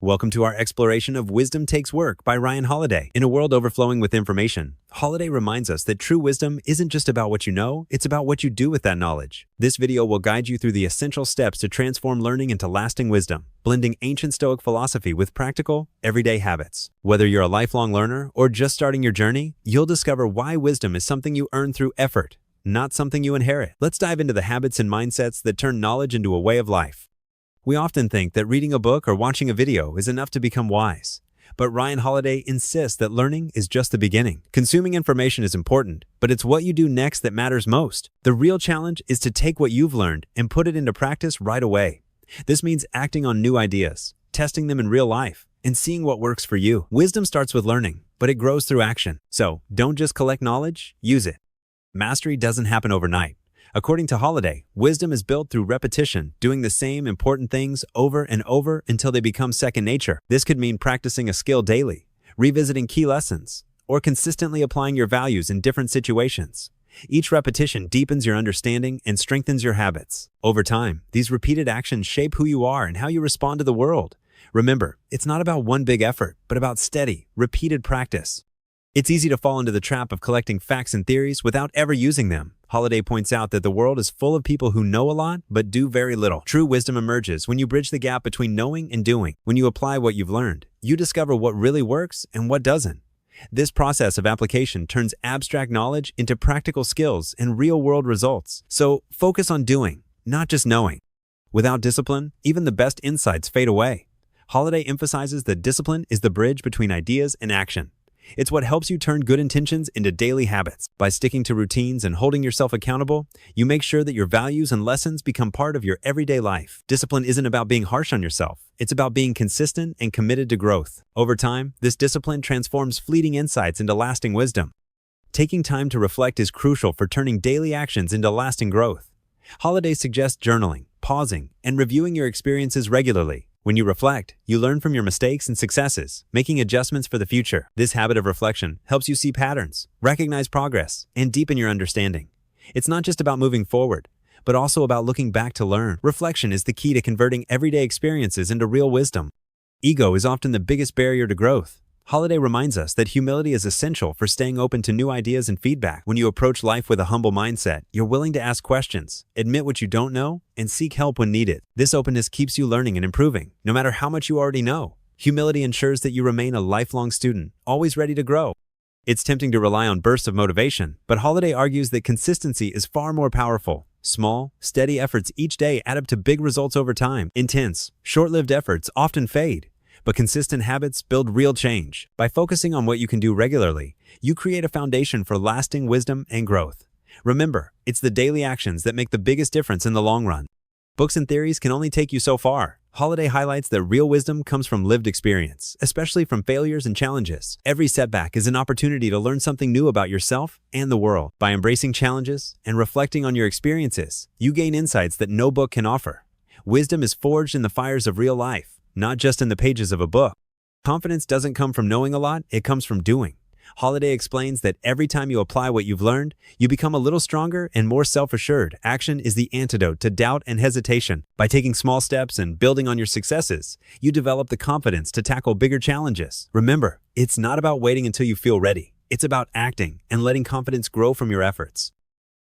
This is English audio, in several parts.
Welcome to our exploration of Wisdom Takes Work by Ryan Holiday. In a world overflowing with information, Holiday reminds us that true wisdom isn't just about what you know, it's about what you do with that knowledge. This video will guide you through the essential steps to transform learning into lasting wisdom, blending ancient Stoic philosophy with practical, everyday habits. Whether you're a lifelong learner or just starting your journey, you'll discover why wisdom is something you earn through effort, not something you inherit. Let's dive into the habits and mindsets that turn knowledge into a way of life. We often think that reading a book or watching a video is enough to become wise. But Ryan Holiday insists that learning is just the beginning. Consuming information is important, but it's what you do next that matters most. The real challenge is to take what you've learned and put it into practice right away. This means acting on new ideas, testing them in real life, and seeing what works for you. Wisdom starts with learning, but it grows through action. So don't just collect knowledge, use it. Mastery doesn't happen overnight. According to Holiday, wisdom is built through repetition, doing the same important things over and over until they become second nature. This could mean practicing a skill daily, revisiting key lessons, or consistently applying your values in different situations. Each repetition deepens your understanding and strengthens your habits. Over time, these repeated actions shape who you are and how you respond to the world. Remember, it's not about one big effort, but about steady, repeated practice. It's easy to fall into the trap of collecting facts and theories without ever using them. Holiday points out that the world is full of people who know a lot but do very little. True wisdom emerges when you bridge the gap between knowing and doing. When you apply what you've learned, you discover what really works and what doesn't. This process of application turns abstract knowledge into practical skills and real-world results. So focus on doing, not just knowing. Without discipline, even the best insights fade away. Holiday emphasizes that discipline is the bridge between ideas and action. It's what helps you turn good intentions into daily habits. By sticking to routines and holding yourself accountable, you make sure that your values and lessons become part of your everyday life. Discipline isn't about being harsh on yourself. It's about being consistent and committed to growth. Over time, this discipline transforms fleeting insights into lasting wisdom. Taking time to reflect is crucial for turning daily actions into lasting growth. Holiday suggests journaling, pausing, and reviewing your experiences regularly. When you reflect, you learn from your mistakes and successes, making adjustments for the future. This habit of reflection helps you see patterns, recognize progress, and deepen your understanding. It's not just about moving forward, but also about looking back to learn. Reflection is the key to converting everyday experiences into real wisdom. Ego is often the biggest barrier to growth. Holiday reminds us that humility is essential for staying open to new ideas and feedback. When you approach life with a humble mindset, you're willing to ask questions, admit what you don't know, and seek help when needed. This openness keeps you learning and improving, no matter how much you already know. Humility ensures that you remain a lifelong student, always ready to grow. It's tempting to rely on bursts of motivation, but Holiday argues that consistency is far more powerful. Small, steady efforts each day add up to big results over time. Intense, short-lived efforts often fade, but consistent habits build real change. By focusing on what you can do regularly, you create a foundation for lasting wisdom and growth. Remember, it's the daily actions that make the biggest difference in the long run. Books and theories can only take you so far. Holiday highlights that real wisdom comes from lived experience, especially from failures and challenges. Every setback is an opportunity to learn something new about yourself and the world. By embracing challenges and reflecting on your experiences, you gain insights that no book can offer. Wisdom is forged in the fires of real life, not just in the pages of a book. Confidence doesn't come from knowing a lot, it comes from doing. Holiday explains that every time you apply what you've learned, you become a little stronger and more self-assured. Action is the antidote to doubt and hesitation. By taking small steps and building on your successes, you develop the confidence to tackle bigger challenges. Remember, it's not about waiting until you feel ready. It's about acting and letting confidence grow from your efforts.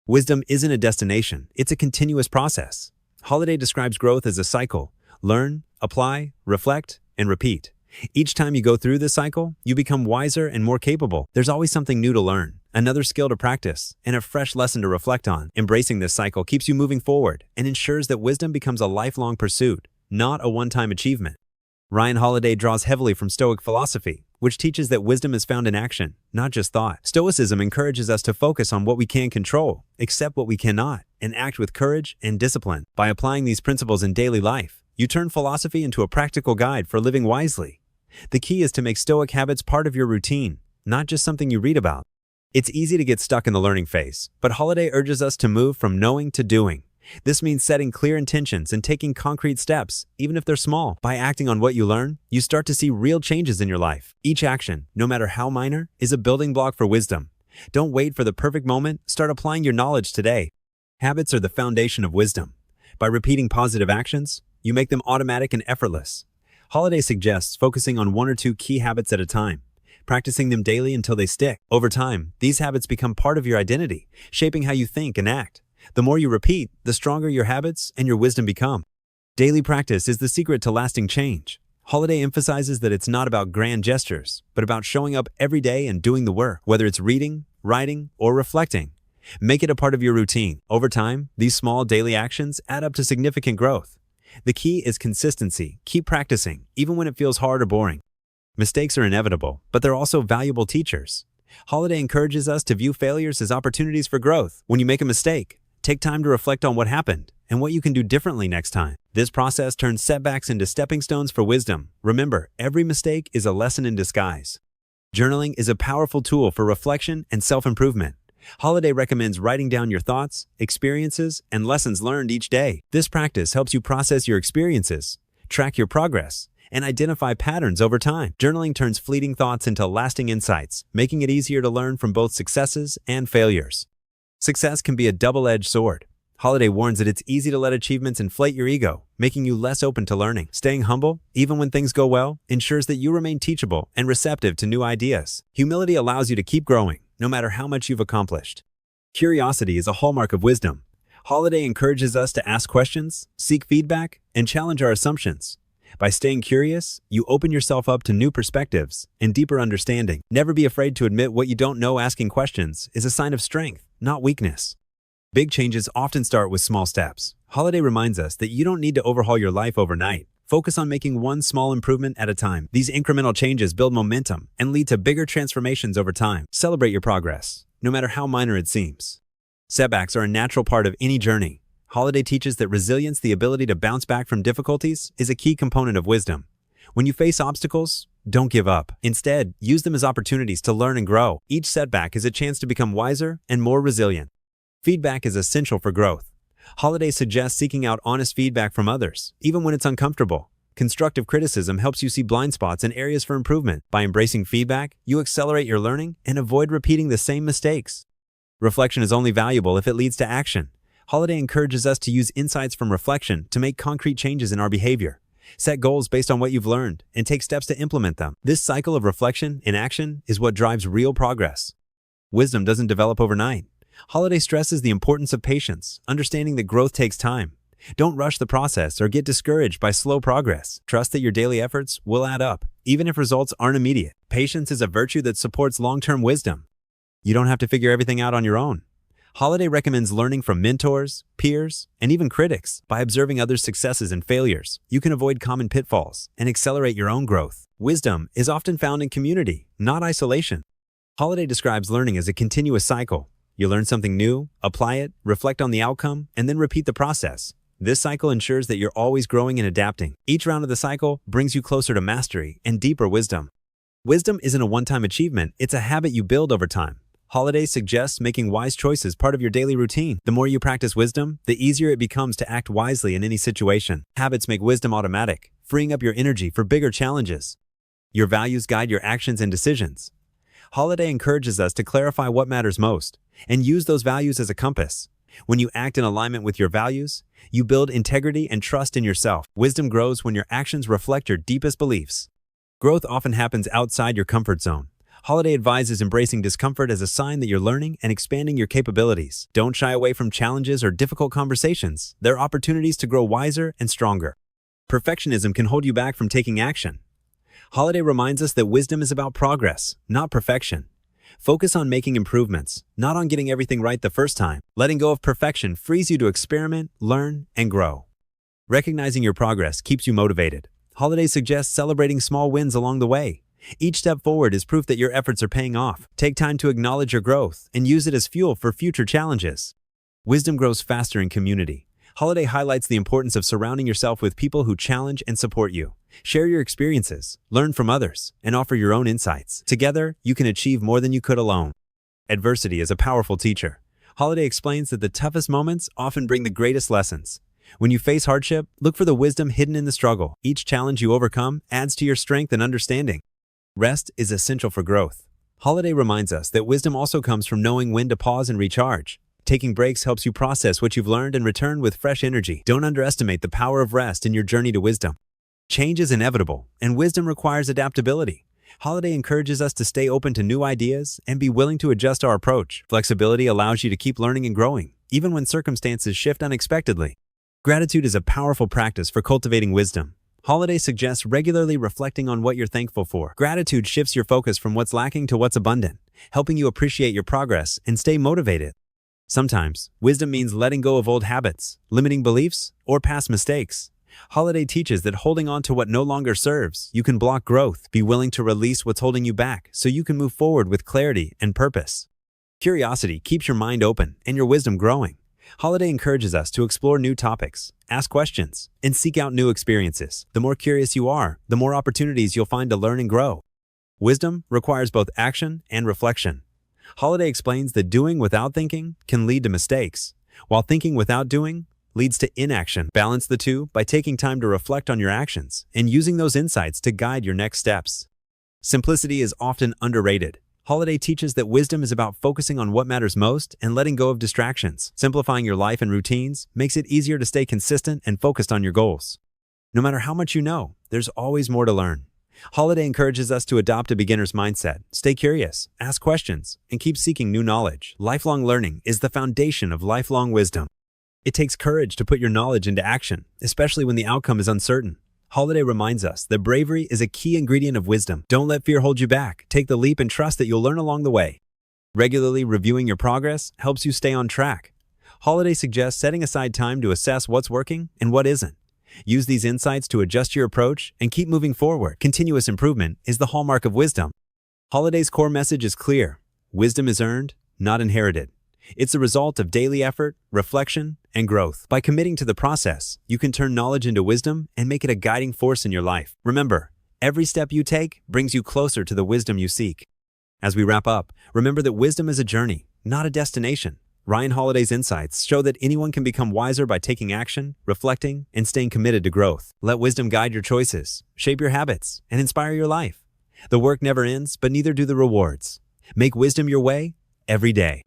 Wisdom isn't a destination, it's a continuous process. Holiday describes growth as a cycle. Learn, apply, reflect, and repeat. Each time you go through this cycle, you become wiser and more capable. There's always something new to learn, another skill to practice, and a fresh lesson to reflect on. Embracing this cycle keeps you moving forward and ensures that wisdom becomes a lifelong pursuit, not a one-time achievement. Ryan Holiday draws heavily from Stoic philosophy, which teaches that wisdom is found in action, not just thought. Stoicism encourages us to focus on what we can control, accept what we cannot, and act with courage and discipline. By applying these principles in daily life, you turn philosophy into a practical guide for living wisely. The key is to make Stoic habits part of your routine, not just something you read about. It's easy to get stuck in the learning phase, but Holiday urges us to move from knowing to doing. This means setting clear intentions and taking concrete steps, even if they're small. By acting on what you learn, you start to see real changes in your life. Each action, no matter how minor, is a building block for wisdom. Don't wait for the perfect moment, start applying your knowledge today. Habits are the foundation of wisdom. By repeating positive actions, you make them automatic and effortless. Holiday suggests focusing on one or two key habits at a time, practicing them daily until they stick. Over time, these habits become part of your identity, shaping how you think and act. The more you repeat, the stronger your habits and your wisdom become. Daily practice is the secret to lasting change. Holiday emphasizes that it's not about grand gestures, but about showing up every day and doing the work, whether it's reading, writing, or reflecting. Make it a part of your routine. Over time, these small daily actions add up to significant growth. The key is consistency. Keep practicing, even when it feels hard or boring. Mistakes are inevitable, but they're also valuable teachers. Holiday encourages us to view failures as opportunities for growth. When you make a mistake, take time to reflect on what happened and what you can do differently next time. This process turns setbacks into stepping stones for wisdom. Remember, every mistake is a lesson in disguise. Journaling is a powerful tool for reflection and self-improvement. Holiday recommends writing down your thoughts, experiences, and lessons learned each day. This practice helps you process your experiences, track your progress, and identify patterns over time. Journaling turns fleeting thoughts into lasting insights, making it easier to learn from both successes and failures. Success can be a double-edged sword. Holiday warns that it's easy to let achievements inflate your ego, making you less open to learning. Staying humble, even when things go well, ensures that you remain teachable and receptive to new ideas. Humility allows you to keep growing, no matter how much you've accomplished. Curiosity is a hallmark of wisdom. Holiday encourages us to ask questions, seek feedback, and challenge our assumptions. By staying curious, you open yourself up to new perspectives and deeper understanding. Never be afraid to admit what you don't know. Asking questions is a sign of strength, not weakness. Big changes often start with small steps. Holiday reminds us that you don't need to overhaul your life overnight. Focus on making one small improvement at a time. These incremental changes build momentum and lead to bigger transformations over time. Celebrate your progress, no matter how minor it seems. Setbacks are a natural part of any journey. Holiday teaches that resilience, the ability to bounce back from difficulties, is a key component of wisdom. When you face obstacles, don't give up. Instead, use them as opportunities to learn and grow. Each setback is a chance to become wiser and more resilient. Feedback is essential for growth. Holiday suggests seeking out honest feedback from others, even when it's uncomfortable. Constructive criticism helps you see blind spots and areas for improvement. By embracing feedback, you accelerate your learning and avoid repeating the same mistakes. Reflection is only valuable if it leads to action. Holiday encourages us to use insights from reflection to make concrete changes in our behavior. Set goals based on what you've learned and take steps to implement them. This cycle of reflection and action is what drives real progress. Wisdom doesn't develop overnight. Holiday stresses the importance of patience, understanding that growth takes time. Don't rush the process or get discouraged by slow progress. Trust that your daily efforts will add up, even if results aren't immediate. Patience is a virtue that supports long-term wisdom. You don't have to figure everything out on your own. Holiday recommends learning from mentors, peers, and even critics. By observing others' successes and failures, you can avoid common pitfalls and accelerate your own growth. Wisdom is often found in community, not isolation. Holiday describes learning as a continuous cycle. You learn something new, apply it, reflect on the outcome, and then repeat the process. This cycle ensures that you're always growing and adapting. Each round of the cycle brings you closer to mastery and deeper wisdom. Wisdom isn't a one-time achievement, it's a habit you build over time. Holiday suggests making wise choices part of your daily routine. The more you practice wisdom, the easier it becomes to act wisely in any situation. Habits make wisdom automatic, freeing up your energy for bigger challenges. Your values guide your actions and decisions. Holiday encourages us to clarify what matters most and use those values as a compass. When you act in alignment with your values, you build integrity and trust in yourself. Wisdom grows when your actions reflect your deepest beliefs. Growth often happens outside your comfort zone. Holiday advises embracing discomfort as a sign that you're learning and expanding your capabilities. Don't shy away from challenges or difficult conversations. They're opportunities to grow wiser and stronger. Perfectionism can hold you back from taking action. Holiday reminds us that wisdom is about progress, not perfection. Focus on making improvements, not on getting everything right the first time. Letting go of perfection frees you to experiment, learn, and grow. Recognizing your progress keeps you motivated. Holiday suggests celebrating small wins along the way. Each step forward is proof that your efforts are paying off. Take time to acknowledge your growth and use it as fuel for future challenges. Wisdom grows faster in community. Holiday highlights the importance of surrounding yourself with people who challenge and support you. Share your experiences, learn from others, and offer your own insights. Together, you can achieve more than you could alone. Adversity is a powerful teacher. Holiday explains that the toughest moments often bring the greatest lessons. When you face hardship, look for the wisdom hidden in the struggle. Each challenge you overcome adds to your strength and understanding. Rest is essential for growth. Holiday reminds us that wisdom also comes from knowing when to pause and recharge. Taking breaks helps you process what you've learned and return with fresh energy. Don't underestimate the power of rest in your journey to wisdom. Change is inevitable, and wisdom requires adaptability. Holiday encourages us to stay open to new ideas and be willing to adjust our approach. Flexibility allows you to keep learning and growing, even when circumstances shift unexpectedly. Gratitude is a powerful practice for cultivating wisdom. Holiday suggests regularly reflecting on what you're thankful for. Gratitude shifts your focus from what's lacking to what's abundant, helping you appreciate your progress and stay motivated. Sometimes, wisdom means letting go of old habits, limiting beliefs, or past mistakes. Holiday teaches that holding on to what no longer serves, you can block growth. Be willing to release what's holding you back so you can move forward with clarity and purpose. Curiosity keeps your mind open and your wisdom growing. Holiday encourages us to explore new topics, ask questions, and seek out new experiences. The more curious you are, the more opportunities you'll find to learn and grow. Wisdom requires both action and reflection. Holiday explains that doing without thinking can lead to mistakes, while thinking without doing leads to inaction. Balance the two by taking time to reflect on your actions and using those insights to guide your next steps. Simplicity is often underrated. Holiday teaches that wisdom is about focusing on what matters most and letting go of distractions. Simplifying your life and routines makes it easier to stay consistent and focused on your goals. No matter how much you know, there's always more to learn. Holiday encourages us to adopt a beginner's mindset, stay curious, ask questions, and keep seeking new knowledge. Lifelong learning is the foundation of lifelong wisdom. It takes courage to put your knowledge into action, especially when the outcome is uncertain. Holiday reminds us that bravery is a key ingredient of wisdom. Don't let fear hold you back. Take the leap and trust that you'll learn along the way. Regularly reviewing your progress helps you stay on track. Holiday suggests setting aside time to assess what's working and what isn't. Use these insights to adjust your approach and keep moving forward. Continuous improvement is the hallmark of wisdom. Holiday's core message is clear. Wisdom is earned, not inherited. It's a result of daily effort, reflection, and growth. By committing to the process, you can turn knowledge into wisdom and make it a guiding force in your life. Remember, every step you take brings you closer to the wisdom you seek. As we wrap up, remember that wisdom is a journey, not a destination. Ryan Holiday's insights show that anyone can become wiser by taking action, reflecting, and staying committed to growth. Let wisdom guide your choices, shape your habits, and inspire your life. The work never ends, but neither do the rewards. Make wisdom your way every day.